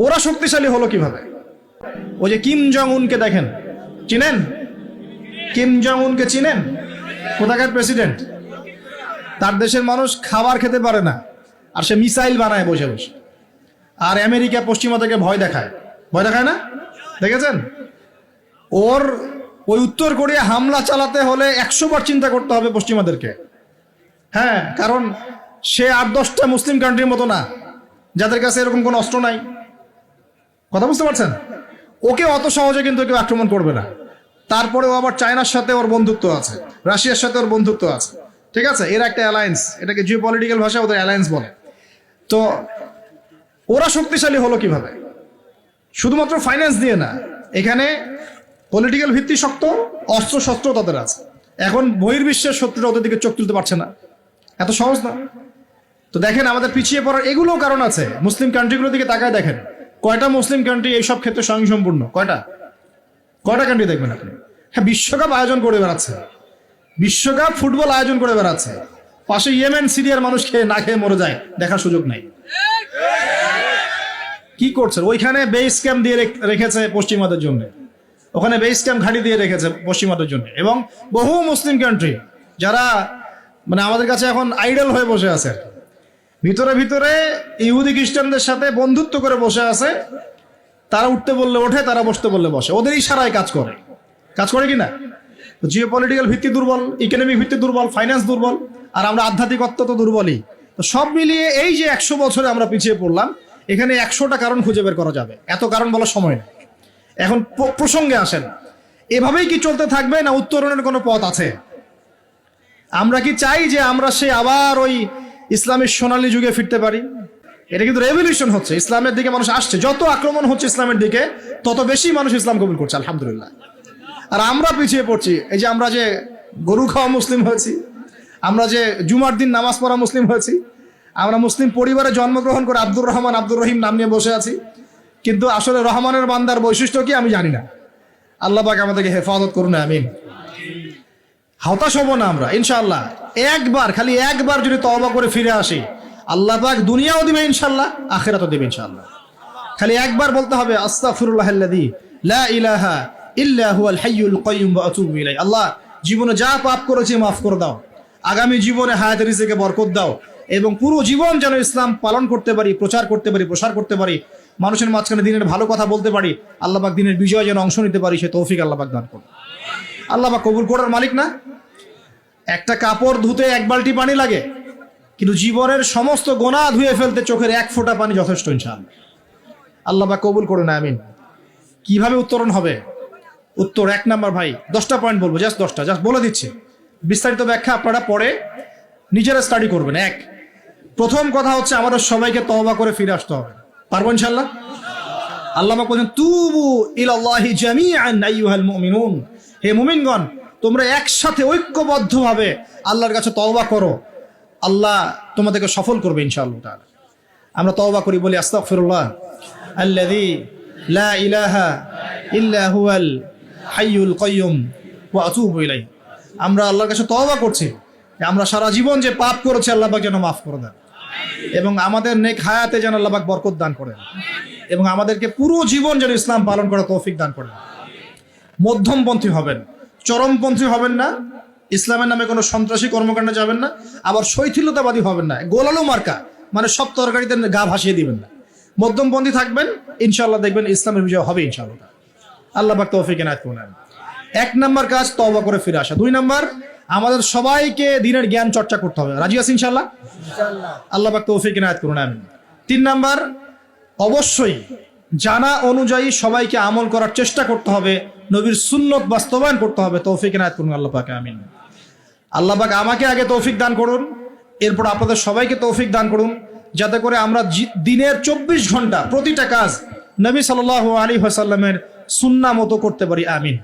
ওরা শক্তিশালী হলো কিভাবে? ওই যে কিম জং উনকে দেখেন, চিনেন? কিম জং উনকে চিনেন? কোথাকার প্রেসিডেন্ট? তার দেশের মানুষ খাবার খেতে পারে না, আর সে মিসাইল বানায় বসে বসে। আর আমেরিকা পশ্চিমা থেকে ভয় দেখায় না? দেখেছেন? ওর ওই উত্তর কোরিয়া হামলা চালাতে হলে 100 বার চিন্তা করতে হবে পশ্চিমাদেরকে। হ্যাঁ, কারণ সে 8-10টা মুসলিম কান্ট্রির মতো না যাদের কাছে এরকম কোনো অস্ত্র নাই। কথা বুঝতে পারছেন? ওকে অত সহজে কিন্তু কেউ আক্রমণ করবে না। তারপরেও আবার চায়নার সাথে ওর বন্ধুত্ব আছে, রাশিয়ার সাথে ওর বন্ধুত্ব আছে, ঠিক আছে? এর একটা অ্যালায়েন্স, এটাকে জিও পলিটিক্যাল ভাষায় ওদের অ্যালায়েন্স বলে। তো ওরা শক্তিশালী হলো কিভাবে? শুধুমাত্র ফাইন্যান্স দিয়ে না, এখানে পলিটিক্যাল ভিত্তি শক্ত, অস্ত্র শস্ত্র তাদের আছে। এখন বহির্বিশ্বের শত্রুরা ওদের দিকে চোখ তুলতে পারছে না, এত সহজ না। তো দেখেন আমাদের পিছিয়ে পড়ার এগুলোও কারণ আছে। মুসলিম কান্ট্রিগুলোর দিকে তাকায় দেখেন, কয়টা মুসলিম কান্ট্রি এইসব ক্ষেত্রে স্বয়ংসম্পূর্ণ? কয়টা কান্ট্রি দেখবেন আপনি? হ্যাঁ, বিশ্বকাপ আয়োজন করে বেড়াচ্ছে, বিশ্বকাপ ফুটবল আয়োজন করে বেড়াচ্ছে, পাশে ইয়েমেন সিরিয়ার মানুষ খেয়ে না খেয়ে মরে যায়, দেখার সুযোগ নাই। কি করছে? ওইখানে বেস ক্যাম্প দিয়ে রেখেছে পশ্চিমাদের জন্য, ওখানে বেস ক্যাম্প ঘাঁটি দিয়ে রেখেছে পশ্চিমাদের জন্য। এবং বহু মুসলিম কান্ট্রি যারা মানে আমাদের কাছে এখন আইডল হয়ে বসে আছে, ভিতরে ভিতরে ইহুদি খ্রিস্টানদের সাথে বন্ধুত্ব করে বসে আছে। তারা উঠতে বললে ওঠে, তারা বসতে বললে বসে, ওদের ইশারায় কাজ করে কি না? জিও পলিটিক্যাল ভিত্তি দুর্বল, ইকোনমিক ভিত্তি দুর্বল, ফাইন্যান্স দুর্বল, আর আমরা আধ্যাত্মিকত্ব তো দুর্বলই। তো সব মিলিয়ে এই যে 100 বছরে আমরা পিছিয়ে পড়লাম, এখানে 100টা কারণ খুঁজে বের করা যাবে, এত কারণ বলার সময় নেই। এখন প্রসঙ্গে আসেন, এভাবেই কি চলতে থাকবে না উত্তরণের কোনো পথ আছে? আমরা কি চাই যে আমরা সে আবার ওই ইসলামের সোনালী যুগে ফিরতে পারি? এটা কিন্তু রেভলিউশন হচ্ছে, ইসলামের দিকে মানুষ আসছে। যত আক্রমণ হচ্ছে ইসলামের দিকে, তত বেশি মানুষ ইসলাম কবুল করছে, আলহামদুলিল্লাহ। আর আমরা পিছিয়ে পড়ছি। এই যে আমরা যে গরু খাওয়া মুসলিম হয়েছি, আমরা যে জুমার দিন নামাজ পড়া মুসলিম হয়েছি, আমরা মুসলিম পরিবারে জন্মগ্রহণ করে আব্দুর রহমান আব্দুর রহিম নাম নিয়ে বসে আছি, কিন্তু আসলে রহমানের বান্দার বৈশিষ্ট্য কি আমি জানি না। আল্লাহ পাক আমাদেরকে হেফাজত করুন, আমিন। হতাশ হব না আমরা ইনশাআল্লাহ। খালি একবার যদি তওবা করে ফিরে আসি, আল্লাহ পাক দুনিয়াও দিবে ইনশাআল্লাহ, আখিরাতও দিবে ইনশাআল্লাহ। খালি একবার বলতে হবে আস্তাগফিরুল্লাহাল্লাযী লা ইলাহা ইল্লা হুয়াল হাইয়ুল কাইয়্যুম ওয়া আতুবু ইলাইহি। আল্লাহ, জীবনে যা পাপ করেছি মাফ করে দাও, আগামী জীবনে হায়াতে রিজিকে বরকত দাও, এবং পুরো জীবন যেন ইসলাম পালন করতে পারি, প্রচার করতে পারি, প্রসার করতে পারি, মানুষের মাঝখানে দিনের ভালো কথা বলতে পারি, আল্লাহ পাক দিনের বিজয় যেন অংশ নিতে পারি, সে তৌফিক আল্লাহ পাক দান করুন। আল্লাহ পাক কবুল করার মালিক না? একটা কাপড় ধুতে 1 বালতি পানি লাগে, কিন্তু জীবনের সমস্ত গোনাহ ধুয়ে ফেলতে চোখের 1 ফোঁটা পানি যথেষ্ট ইনশাআল্লাহ। আল্লাহ পাক কবুল করুন, আমিন। কিভাবে উত্তরণ হবে? উত্তর 1 নাম্বার, ভাই 10টা পয়েন্ট বলবো, জাস্ট বলে দিচ্ছি। বিস্তারিত ব্যাখ্যা আপনারা পরে নিজেরা স্টাডি করবেন। প্রথম কথা হচ্ছে আমাদের সবাইকে তওবা করে ফিরে আসতে হবে। পারবো ইনশাআল্লাহ? আল্লাহ পাক বলেন, তুবু ইলাল্লাহি জামিআন আইয়ুহাল মুমিনুন, হে মুমিনগণ, তোমরা একসাথে ঐক্যবদ্ধভাবে আল্লাহর কাছে তওবা করো, আল্লাহ তোমাদেরকে সফল করবে ইনশাআল্লাহ তাআলা। আমরা তওবা করি, বলি আস্তাগফিরুল্লাহ আল্লাযী লা ইলাহা ইল্লা হুয়াল হাইয়ুল কাইয়্যুম ওয়া আতুবু ইলাইহি। আমরা আল্লাহর কাছে তওবা করছি, আমরা সারা জীবন যে পাপ করেছি আল্লাহ পাক যেন মাফ করে দেন, এবং আমাদের নেক হায়াতে যেন আল্লাহ পাক বরকত দান করেন, এবং আমাদেরকে পুরো জীবন যেন ইসলাম পালন করার তৌফিক দান করেন। মধ্যমপন্থী হবেন, চরমপন্থী হবেন না, ইসলামের নামে কোনো সন্ত্রাসী কর্মকাণ্ডে যাবেন না, আবার শৈথিল্যতাবাদী হবেন না, গোলালো মার্কা মানে সব তরকারিতে গা ভাসিয়ে দিবেন না। মধ্যমপন্থী থাকবেন, ইনশাআল্লাহ দেখবেন ইসলামের বিজয় হবে ইনশাআল্লাহ। আল্লাহ পাক তৌফিক এনায়েত করুন। 1 নাম্বার কাজ তওবা করে ফিরে আসা। 2 নাম্বার, আমাদের সবাইকে দ্বীনের জ্ঞান চর্চা করতে হবে। রাজি আছেন ইনশাআল্লাহ? আল্লাহ পাক তৌফিক এনায়েত করুন, আমিন। 3 নাম্বার, অবশ্যই জানা অনুযায়ী সবাইকে আমল করার চেষ্টা করতে হবে, নবীর সুন্নত বাস্তবায়ন করতে হবে। তৌফিক এনায়েত করুন আল্লাহ পাক, আমিন। আল্লাহ পাক আমাকে আগে তৌফিক দান করুন, এরপর আপনাদের সবাইকে তৌফিক দান করুন, যাতে করে আমরা দিনের 24 ঘন্টা প্রতিটা কাজ নবী সাল্লাল্লাহু আলাইহি ওয়াসাল্লামের সুন্নাহ মতো করতে পারি, আমিন।